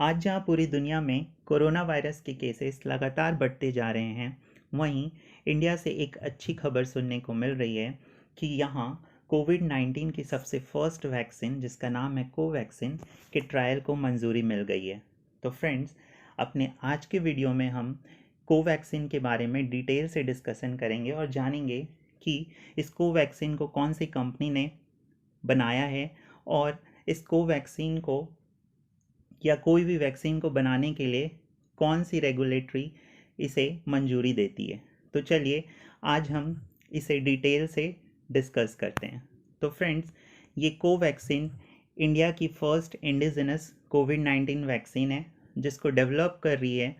आज जहां पूरी दुनिया में कोरोना वायरस के केसेस लगातार बढ़ते जा रहे हैं, वहीं इंडिया से एक अच्छी खबर सुनने को मिल रही है कि यहाँ कोविड-19 की सबसे फर्स्ट वैक्सीन जिसका नाम है कोवैक्सीन के ट्रायल को मंजूरी मिल गई है। तो फ्रेंड्स, अपने आज के वीडियो में हम कोवैक्सीन के बारे में डिटेल से डिस्कशन करेंगे और जानेंगे कि इस कोवैक्सीन को कौन सी कंपनी ने बनाया है और इस कोवैक्सीन को या कोई भी वैक्सीन को बनाने के लिए कौन सी रेगुलेटरी इसे मंजूरी देती है। तो चलिए आज हम इसे डिटेल से डिस्कस करते हैं। तो फ्रेंड्स, ये कोवैक्सीन इंडिया की फर्स्ट इंडिजिनस कोविड-19 वैक्सीन है जिसको डेवलप कर रही है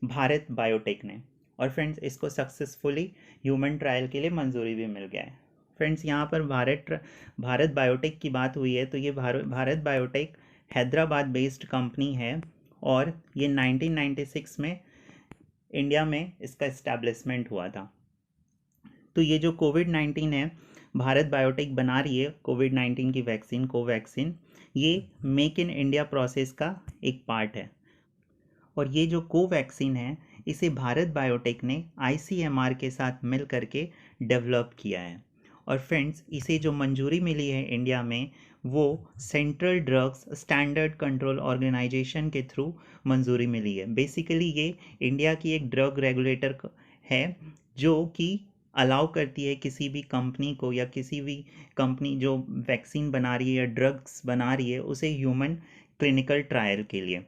भारत बायोटेक ने। और फ्रेंड्स, इसको सक्सेसफुली ह्यूमन ट्रायल के लिए मंजूरी भी मिल गया है। फ्रेंड्स, यहाँ पर भारत बायोटेक की बात हुई है तो ये Bharat biotech Hyderabad based company है और ये 1996 में इंडिया में इसका इस्टेब्लिशमेंट हुआ था। तो ये जो कोविड-19 है, भारत बायोटेक बना रही है कोविड-19 की वैक्सीन कोवैक्सीन, ये मेक इन इंडिया प्रोसेस का एक पार्ट है। और ये जो कोवैक्सीन है, इसे भारत बायोटेक ने ICMR के साथ मिल करके डेवलप किया है। और फ्रेंड्स, इसे जो मंजूरी मिली है इंडिया में, वो central drugs standard control organisation के थ्रू मंजूरी मिली है। बेसिकली ये इंडिया की एक ड्रग रेगुलेटर है जो कि अलाउ करती है किसी भी कंपनी को या किसी भी कंपनी जो वैक्सीन बना रही है या ड्रग्स बना रही है उसे ह्यूमन क्लिनिकल ट्रायल के लिए।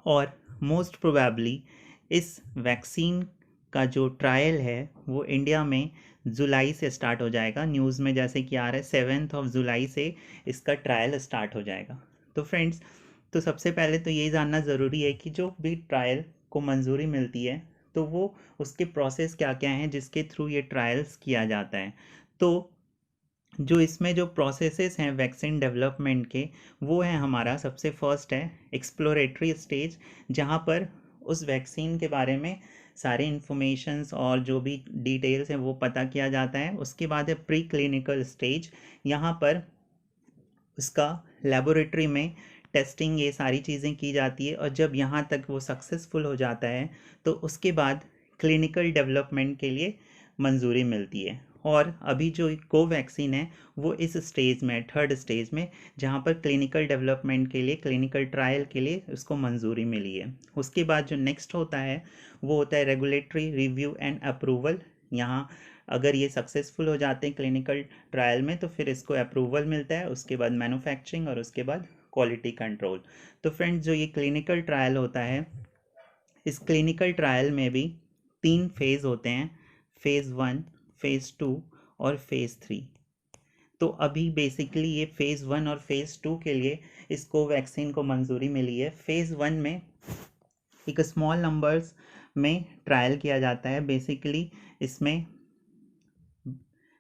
और मोस्ट प्रोबेबली इस वैक्सीन का जो ट्रायल है वो इंडिया में जुलाई से स्टार्ट हो जाएगा। न्यूज़ में जैसे कि आ रहा है 7 जुलाई से इसका ट्रायल स्टार्ट हो जाएगा। तो फ्रेंड्स, तो सबसे पहले तो ये जानना ज़रूरी है कि जो भी ट्रायल को मंजूरी मिलती है तो वो उसके प्रोसेस क्या क्या हैं जिसके थ्रू ये ट्रायल्स किया जाता है। तो जो इसमें जो प्रोसेसेस हैं वैक्सीन डेवलपमेंट के, वो है हमारा सबसे फर्स्ट है एक्सप्लोरेटरी स्टेज, जहाँ पर उस वैक्सीन के बारे में सारे इन्फॉर्मेशंस और जो भी डिटेल्स हैं वो पता किया जाता है। उसके बाद है प्री क्लिनिकल स्टेज, यहाँ पर उसका लेबोरेटरी में टेस्टिंग ये सारी चीज़ें की जाती है और जब यहाँ तक वो सक्सेसफुल हो जाता है तो उसके बाद क्लिनिकल डेवलपमेंट के लिए मंजूरी मिलती है। और अभी जो कोवैक्सीन है वो इस स्टेज में, थर्ड स्टेज में, जहाँ पर क्लिनिकल डेवलपमेंट के लिए, क्लिनिकल ट्रायल के लिए उसको मंजूरी मिली है। उसके बाद जो नेक्स्ट होता है वो होता है रेगुलेटरी रिव्यू एंड अप्रूवल। यहाँ अगर ये सक्सेसफुल हो जाते हैं क्लिनिकल ट्रायल में तो फिर इसको अप्रूवल मिलता है, उसके बाद मैन्युफैक्चरिंग और उसके बाद क्वालिटी कंट्रोल। तो फ्रेंड्स, जो ये क्लिनिकल ट्रायल होता है, इस क्लिनिकल ट्रायल में भी 3 फेज़ होते हैं, फेज़ 1, फेज़ 2 और फेज़ 3। तो अभी बेसिकली ये फेज़ 1 और फेज़ 2 के लिए इस कोवैक्सीन को मंजूरी मिली है। फेज़ 1 में एक स्मॉल नंबर्स में ट्रायल किया जाता है। बेसिकली इसमें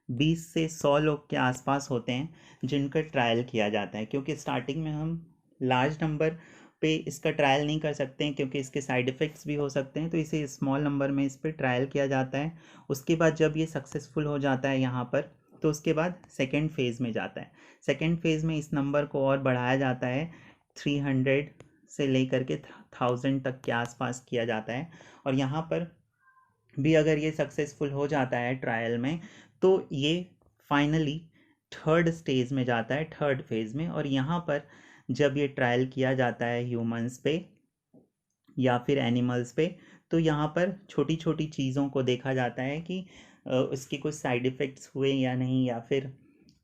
20 से 100 लोग के आसपास होते हैं जिनका ट्रायल किया जाता है, क्योंकि स्टार्टिंग में हम लार्ज नंबर पे इसका ट्रायल नहीं कर सकते हैं क्योंकि इसके साइड इफ़ेक्ट्स भी हो सकते हैं, तो इसे स्मॉल नंबर में इस पर ट्रायल किया जाता है। उसके बाद जब ये सक्सेसफुल हो जाता है यहाँ पर, तो उसके बाद सेकेंड फेज़ में जाता है। सेकेंड फेज़ में इस नंबर को और बढ़ाया जाता है, 300 से लेकर के 1000 तक के आसपास किया जाता है। और यहाँ पर भी अगर ये सक्सेसफुल हो जाता है ट्रायल में तो ये फाइनली थर्ड स्टेज में जाता है, थर्ड फेज़ में। और यहाँ पर जब ये ट्रायल किया जाता है ह्यूमंस पे या फिर एनिमल्स पे, तो यहाँ पर छोटी छोटी चीज़ों को देखा जाता है कि उसकी कुछ साइड इफ़ेक्ट्स हुए या नहीं, या फिर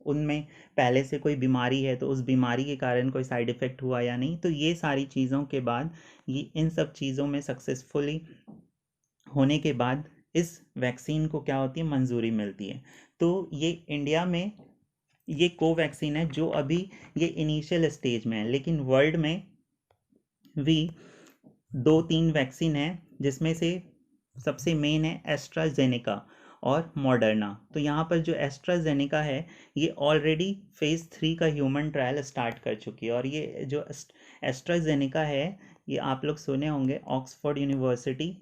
उनमें पहले से कोई बीमारी है तो उस बीमारी के कारण कोई साइड इफ़ेक्ट हुआ या नहीं। तो ये सारी चीज़ों के बाद, ये इन सब चीज़ों में सक्सेसफुली होने के बाद इस वैक्सीन को क्या होती है, मंजूरी मिलती है। तो ये इंडिया में ये कोवैक्सीन है जो अभी ये इनिशियल स्टेज में है, लेकिन वर्ल्ड में भी 2-3 वैक्सीन है जिसमें से सबसे मेन है एस्ट्राजेनेका और मॉडर्ना। तो यहाँ पर जो एस्ट्राजेनेका है ये ऑलरेडी फेज़ 3 का ह्यूमन ट्रायल स्टार्ट कर चुकी है। और ये जो एस्ट्राजेनेका है, ये आप लोग सुने होंगे, ऑक्सफोर्ड यूनिवर्सिटी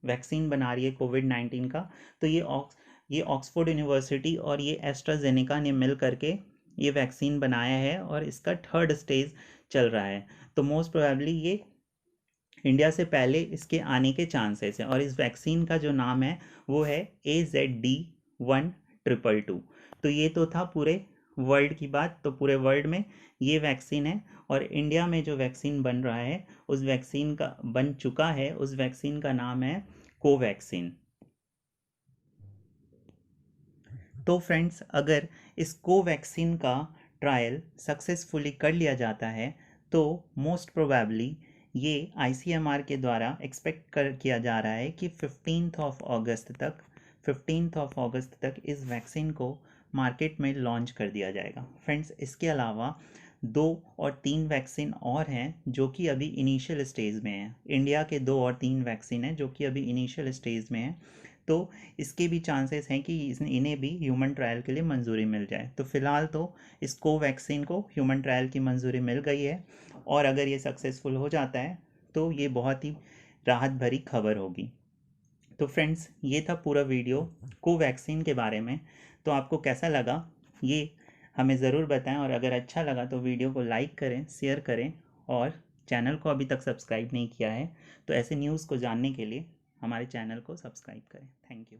वैक्सीन बना रही है कोविड-19 का। तो ये ऑक्सफोर्ड यूनिवर्सिटी और ये एस्ट्राजेनेका ने मिल करके ये वैक्सीन बनाया है और इसका थर्ड स्टेज चल रहा है, तो मोस्ट प्रोबेबली ये इंडिया से पहले इसके आने के चांसेस हैं। और इस वैक्सीन का जो नाम है वो है AZD1222। तो ये तो था पूरे वर्ल्ड की बात, तो पूरे वर्ल्ड में ये वैक्सीन है। और इंडिया में जो वैक्सीन बन रहा है, उस वैक्सीन का बन चुका है, उस वैक्सीन का नाम है कोवैक्सीन। तो फ्रेंड्स, अगर इस कोवैक्सीन का ट्रायल सक्सेसफुली कर लिया जाता है तो मोस्ट प्रोबेबली ये ICMR के द्वारा एक्सपेक्ट किया जा रहा है कि 15 अगस्त तक इस वैक्सीन को मार्केट में लॉन्च कर दिया जाएगा। फ्रेंड्स, इसके अलावा 2 और 3 वैक्सीन और हैं जो कि अभी इनिशियल स्टेज में हैं। इंडिया के 2 और 3 वैक्सीन हैं जो कि अभी इनिशियल स्टेज में हैं, तो इसके भी चांसेस हैं कि इन्हें भी ह्यूमन ट्रायल के लिए मंजूरी मिल जाए। तो फिलहाल तो इस कोवैक्सीन को ह्यूमन ट्रायल की मंजूरी मिल गई है, और अगर ये सक्सेसफुल हो जाता है तो ये बहुत ही राहत भरी खबर होगी। तो फ्रेंड्स, ये था पूरा वीडियो कोवैक्सीन के बारे में। तो आपको कैसा लगा ये हमें ज़रूर बताएं, और अगर अच्छा लगा तो वीडियो को लाइक करें, शेयर करें, और चैनल को अभी तक सब्सक्राइब नहीं किया है तो ऐसे न्यूज़ को जानने के लिए हमारे चैनल को सब्सक्राइब करें। Thank you.